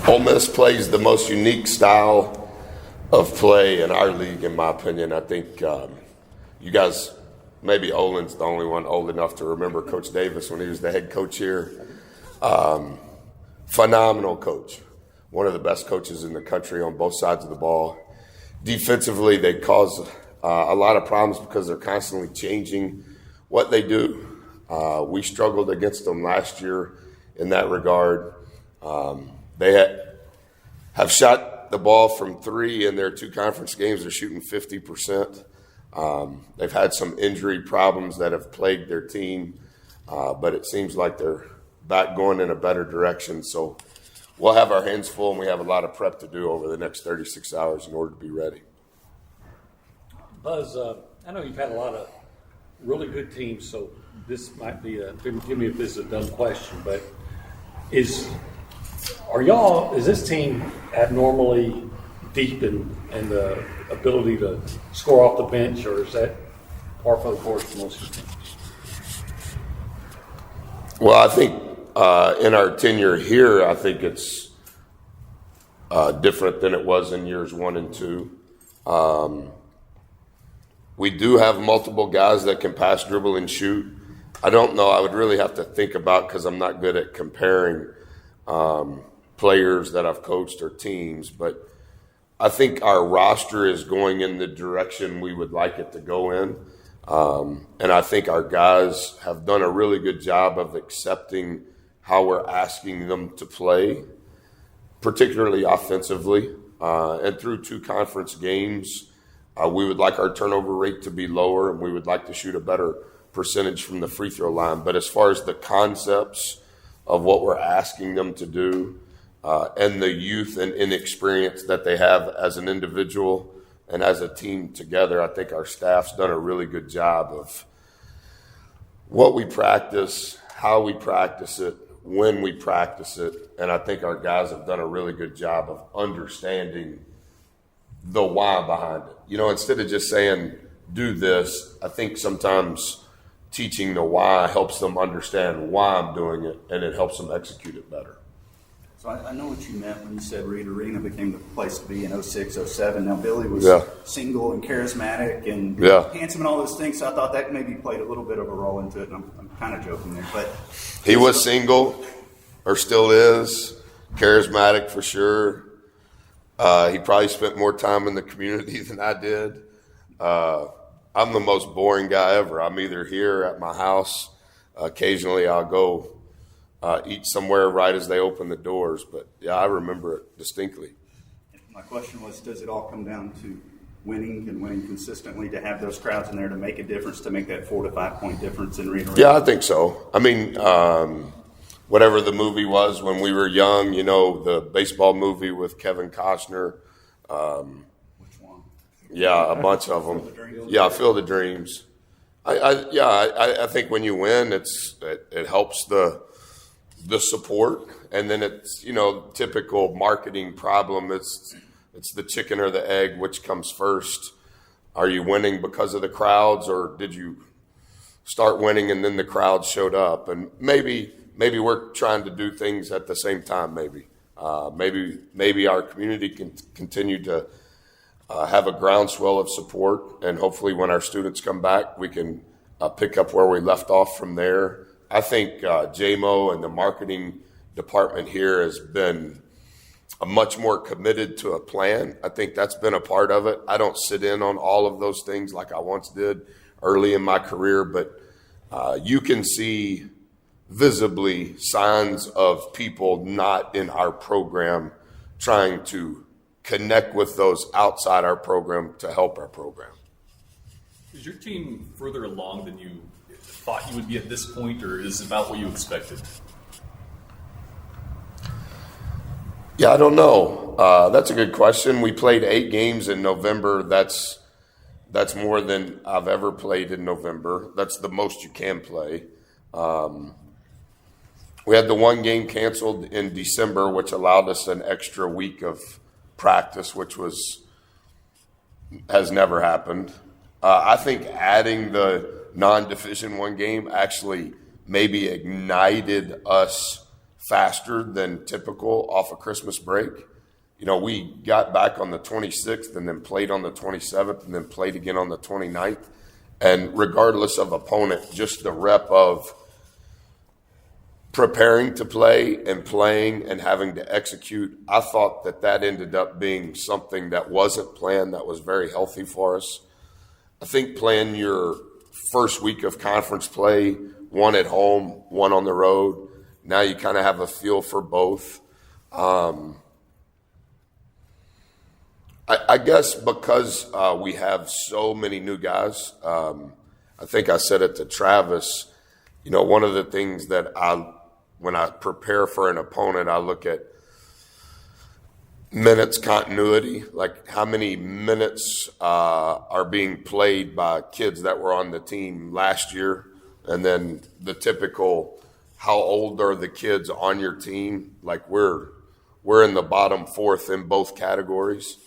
Ole Miss plays the most unique style of play in our league, in my opinion. I think you guys, maybe Olin's the only one old enough to remember Coach Davis when he was the head coach here. Phenomenal coach. One of the best coaches in the country on both sides of the ball. Defensively, they cause a lot of problems because they're constantly changing what they do. We struggled against them last year in that regard. They have shot the ball from three in their two conference games. They're shooting 50%. They've had some injury problems that have plagued their team, but it seems like they're back going in a better direction. So we'll have our hands full, and we have a lot of prep to do over the next 36 hours in order to be ready. Buzz, I know you've had a lot of really good teams, so this might be forgive me if this is a dumb question, but is this team abnormally deep in the ability to score off the bench, or is that par for the course for most of the teams? Well, I think in our tenure here, I think it's different than it was in years 1 and 2. We do have multiple guys that can pass, dribble, and shoot. I don't know. I would really have to think about, because I'm not good at comparing players that I've coached or teams, but I think our roster is going in the direction we would like it to go in. And I think our guys have done a really good job of accepting how we're asking them to play, particularly offensively. And through 2 conference games, we would like our turnover rate to be lower, and we would like to shoot a better percentage from the free throw line. But as far as the concepts of what we're asking them to do, and the youth and inexperience that they have as an individual and as a team together, I think our staff's done a really good job of what we practice, how we practice it, when we practice it. And I think our guys have done a really good job of understanding the why behind it. You know, instead of just saying, do this, I think sometimes teaching the why helps them understand why I'm doing it, and it helps them execute it better. So I know what you meant when you said Reed Arena became the place to be in 06, 07. Now, Billy was single and charismatic and handsome and all those things, so I thought that maybe played a little bit of a role into it, and I'm kind of joking there. But he was single, or still is, charismatic for sure. He probably spent more time in the community than I did. I'm the most boring guy ever. I'm either here at my house. Occasionally I'll go eat somewhere right as they open the doors. But, yeah, I remember it distinctly. My question was, does it all come down to winning and winning consistently, to have those crowds in there to make a difference, to make that 4 to 5 point difference in Arena? Yeah, I think so. I mean, whatever the movie was when we were young, you know, the baseball movie with Kevin Costner. Which one? Yeah, a bunch of them. Yeah, Field of Dreams. I think when you win, it helps the support, and then it's, you know, typical marketing problem. It's the chicken or the egg, which comes first. Are you winning because of the crowds, or did you start winning and then the crowds showed up? And maybe we're trying to do things at the same time. Maybe our community can continue to have a groundswell of support, and hopefully when our students come back, we can pick up where we left off from there. I think JMO and the marketing department here has been much more committed to a plan. I think that's been a part of it. I don't sit in on all of those things like I once did early in my career, but you can see visibly signs of people not in our program trying to connect with those outside our program to help our program. Is your team further along than you thought you would be at this point, or is it about what you expected? Yeah, I don't know. That's a good question. We played 8 games in November. That's more than I've ever played in November. That's the most you can play. We had the 1 game canceled in December, which allowed us an extra week of practice, which has never happened. I think adding the non-Division I game actually maybe ignited us faster than typical off of Christmas break. We got back on the 26th and then played on the 27th and then played again on the 29th. And regardless of opponent, just the rep of preparing to play and playing and having to execute, I thought that ended up being something that wasn't planned, that was very healthy for us. I think playing your first week of conference play, one at home, one on the road, now you kind of have a feel for both. I guess because we have so many new guys, I think I said it to Travis, one of the things that when I prepare for an opponent, I look at minutes continuity, like how many minutes are being played by kids that were on the team last year, and then the typical how old are the kids on your team. Like we're in the bottom fourth in both categories.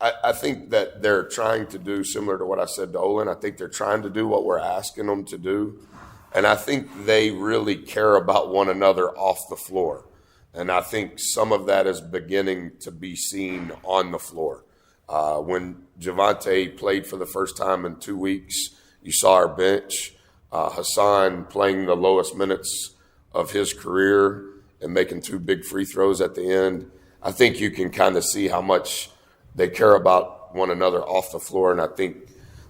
I think that they're trying to do similar to what I said to Olin. I think they're trying to do what we're asking them to do. And I think they really care about one another off the floor. And I think some of that is beginning to be seen on the floor. When Javante played for the first time in 2 weeks, you saw our bench. Hassan playing the lowest minutes of his career and making 2 big free throws at the end. I think you can kind of see how much they care about one another off the floor, and I think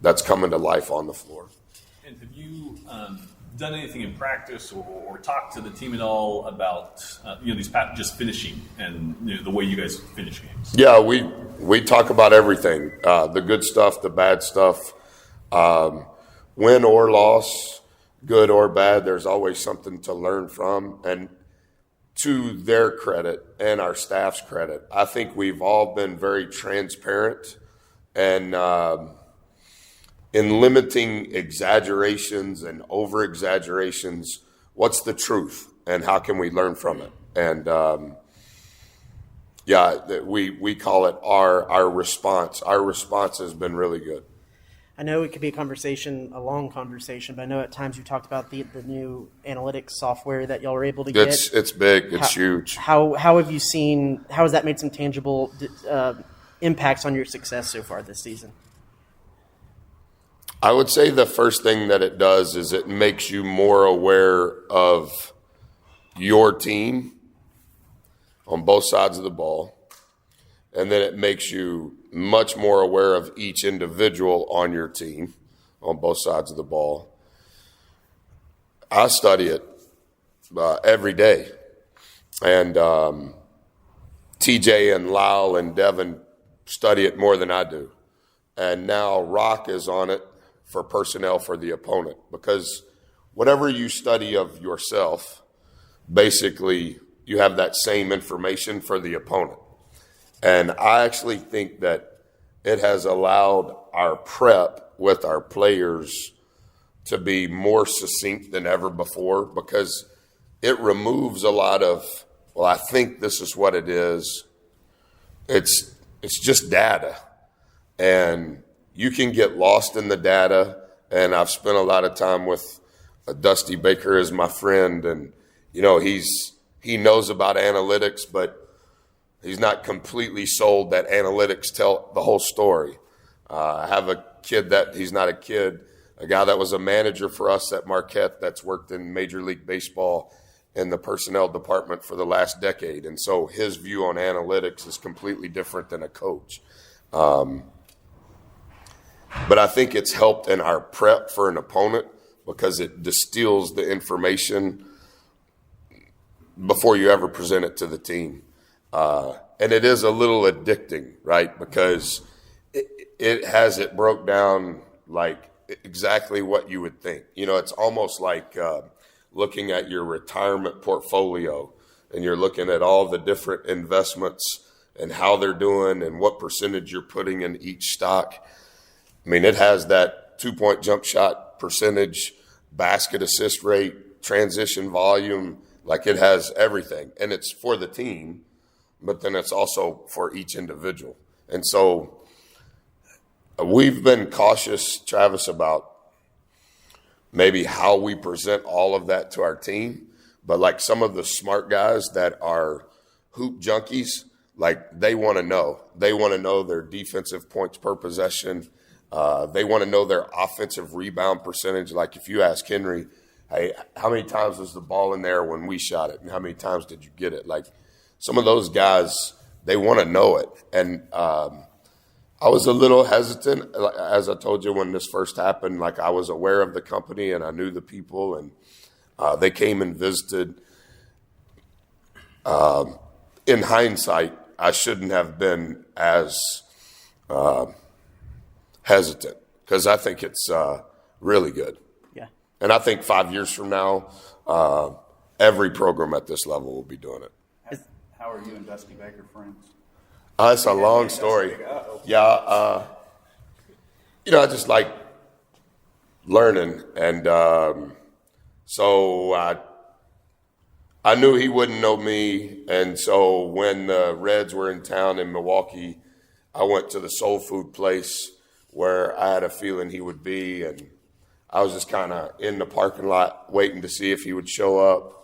that's coming to life on the floor. And have you done anything in practice or talked to the team at all about these just finishing and the way you guys finish games? Yeah, we talk about everything, the good stuff, the bad stuff, win or loss, good or bad. There's always something to learn from, and to their credit and our staff's credit, I think we've all been very transparent and in limiting exaggerations and over-exaggerations. What's the truth and how can we learn from it? And, we call it our response. Our response has been really good. I know it could be a long conversation, but I know at times you talked about the new analytics software that y'all were able to get. It's big. It's huge. How have you seen, how has that made some tangible impacts on your success so far this season? I would say the first thing that it does is it makes you more aware of your team on both sides of the ball. And then it makes you much more aware of each individual on your team on both sides of the ball. I study it every day. And TJ and Lyle and Devin study it more than I do. And now Rock is on it for personnel for the opponent. Because whatever you study of yourself, basically you have that same information for the opponent. And I actually think that it has allowed our prep with our players to be more succinct than ever before, because it removes a lot of, well, I think this is what it is. It's just data. And you can get lost in the data. And I've spent a lot of time with Dusty Baker as my friend. And, he knows about analytics, but he's not completely sold that analytics tell the whole story. I have a kid he's not a kid, a guy that was a manager for us at Marquette that's worked in Major League Baseball in the personnel department for the last decade. And so his view on analytics is completely different than a coach. But I think it's helped in our prep for an opponent because it distills the information before you ever present it to the team. And it is a little addicting, right? Because it has it broke down like exactly what you would think. It's almost like looking at your retirement portfolio and you're looking at all the different investments and how they're doing and what percentage you're putting in each stock. I mean, it has that 2-point jump shot percentage, basket assist rate, transition volume, like it has everything. And it's for the team, but then it's also for each individual. And so we've been cautious, Travis, about maybe how we present all of that to our team. but like some of the smart guys that are hoop junkies, like they want to know. They want to know their defensive points per possession. They want to know their offensive rebound percentage. Like if you ask Henry, hey, how many times was the ball in there when we shot it? And how many times did you get it? Like some of those guys, they want to know it. And I was a little hesitant, as I told you, when this first happened. Like I was aware of the company and I knew the people, and they came and visited. In hindsight, I shouldn't have been as hesitant because I think it's really good. Yeah. And I think 5 years from now, every program at this level will be doing it. How are you and Dusty Baker friends? It's a long story. Yeah. I just like learning. And so I knew he wouldn't know me. And so when the Reds were in town in Milwaukee, I went to the soul food place where I had a feeling he would be. And I was just kind of in the parking lot waiting to see if he would show up.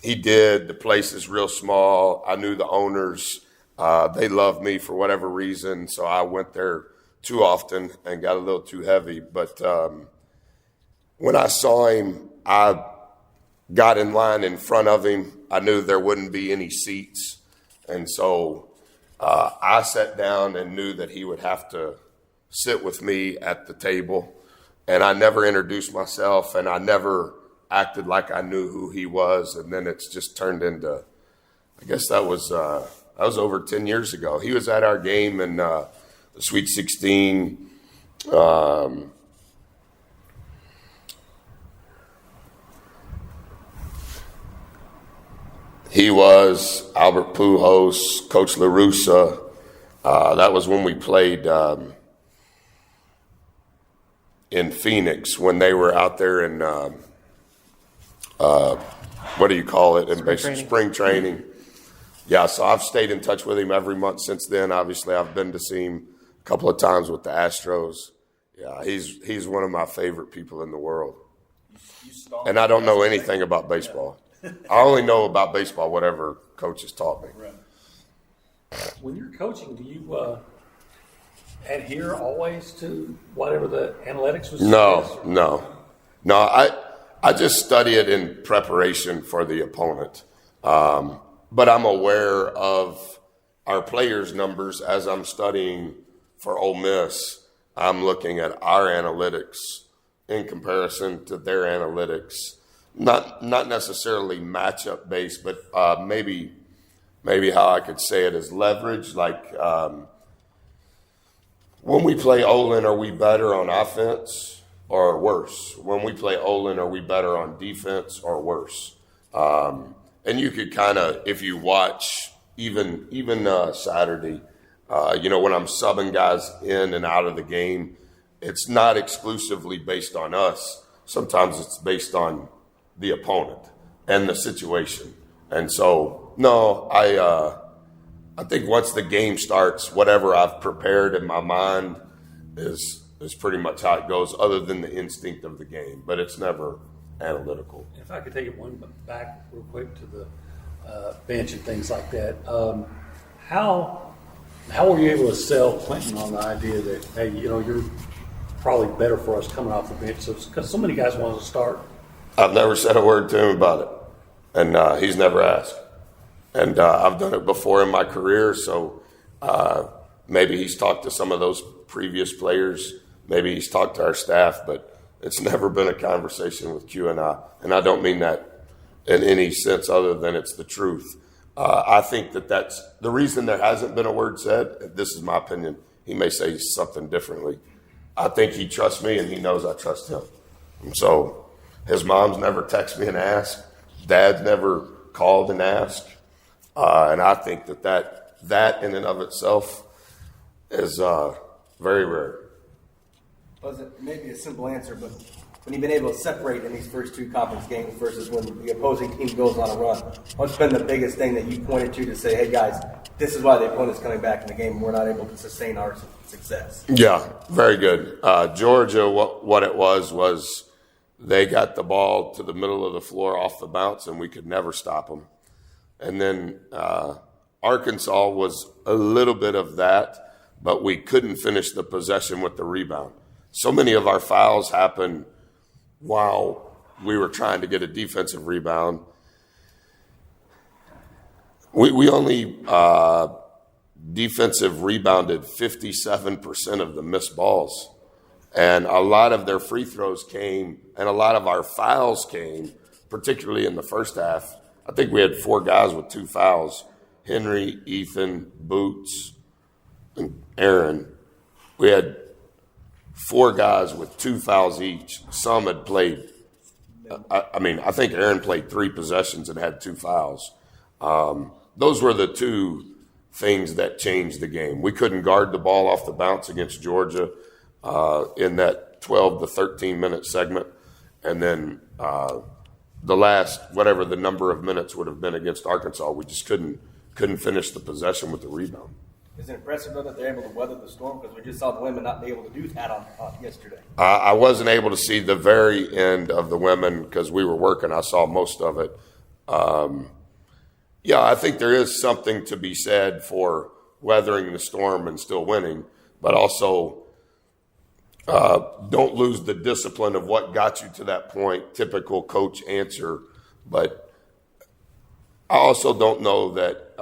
He did. The place is real small. I knew the owners. They loved me for whatever reason, so I went there too often and got a little too heavy. But when I saw him, I got in line in front of him. I knew there wouldn't be any seats. And so I sat down and knew that he would have to sit with me at the table. And I never introduced myself, and I never acted like I knew who he was. And then it's just turned into, I guess that was over 10 years ago. He was at our game in the Sweet 16. He was Albert Pujols, Coach La Russa. That was when we played in Phoenix when they were out there in what do you call it? In spring training. Yeah, so I've stayed in touch with him every month since then. Obviously, I've been to see him a couple of times with the Astros. Yeah, he's one of my favorite people in the world. And I don't know anything about baseball. I only know about baseball whatever coaches taught me. When you're coaching, do you adhere always to whatever the analytics was? No. I just study it in preparation for the opponent. But I'm aware of our players' numbers as I'm studying for Ole Miss. I'm looking at our analytics in comparison to their analytics. Not necessarily matchup based, but maybe how I could say it is leverage. Like when we play Olin, are we better on offense or worse? When we play Olin, are we better on defense or worse? And you could kind of, if you watch even Saturday, when I'm subbing guys in and out of the game, it's not exclusively based on us. Sometimes it's based on the opponent and the situation. And so, no, I think once the game starts, whatever I've prepared in my mind is pretty much how it goes, other than the instinct of the game. But it's never analytical. If I could take it one back real quick to the bench and things like that, how were you able to sell Clinton on the idea that, hey, you're probably better for us coming off the bench? Because so many guys want to start. I've never said a word to him about it, and he's never asked. And I've done it before in my career, so maybe he's talked to some of those previous players. Maybe he's talked to our staff, but it's never been a conversation with Q and I. And I don't mean that in any sense other than it's the truth. I think that's the reason there hasn't been a word said. This is my opinion. He may say something differently. I think he trusts me and he knows I trust him. And so his mom's never texted me and asked. Dad's never called and asked. And I think that in and of itself is very rare. Well, it may be a simple answer, but when you've been able to separate in these first two conference games versus when the opposing team goes on a run, what's been the biggest thing that you pointed to say, hey, guys, this is why the opponent's coming back in the game and we're not able to sustain our success? Yeah, very good. Georgia, what it was they got the ball to the middle of the floor off the bounce, and we could never stop them. And then Arkansas was a little bit of that, but we couldn't finish the possession with the rebound. So many of our fouls happened while we were trying to get a defensive rebound. We only defensive rebounded 57% of the missed balls. And a lot of their free throws came, and a lot of our fouls came, particularly in the first half. I think we had 4 guys with 2 fouls. Henry, Ethan, Boots, and Aaron. We had 4 guys with 2 fouls each. Some had played. I think Aaron played 3 possessions and had 2 fouls. Those were the 2 things that changed the game. We couldn't guard the ball off the bounce against Georgia in that 12 to 13 minute segment. And then the last, whatever the number of minutes would have been against Arkansas, we just couldn't finish the possession with the rebound. Is it impressive, though, that they're able to weather the storm? Because we just saw the women not be able to do that on yesterday. I wasn't able to see the very end of the women because we were working. I saw most of it. Yeah, I think there is something to be said for weathering the storm and still winning, but also don't lose the discipline of what got you to that point. Typical coach answer. But I also don't know that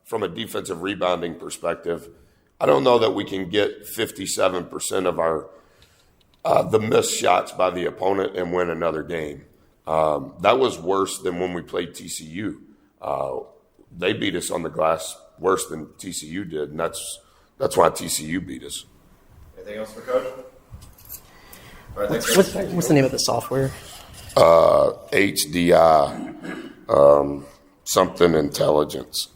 from a defensive rebounding perspective, I don't know that we can get 57% of our the missed shots by the opponent and win another game. That was worse than when we played TCU. They beat us on the glass worse than TCU did, and that's why TCU beat us. Anything else for Coach? All right, thanks. What's the name of the software? HDI, something intelligence.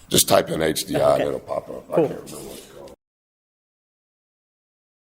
Just type in HDI and it'll pop up. Cool. I can't remember what.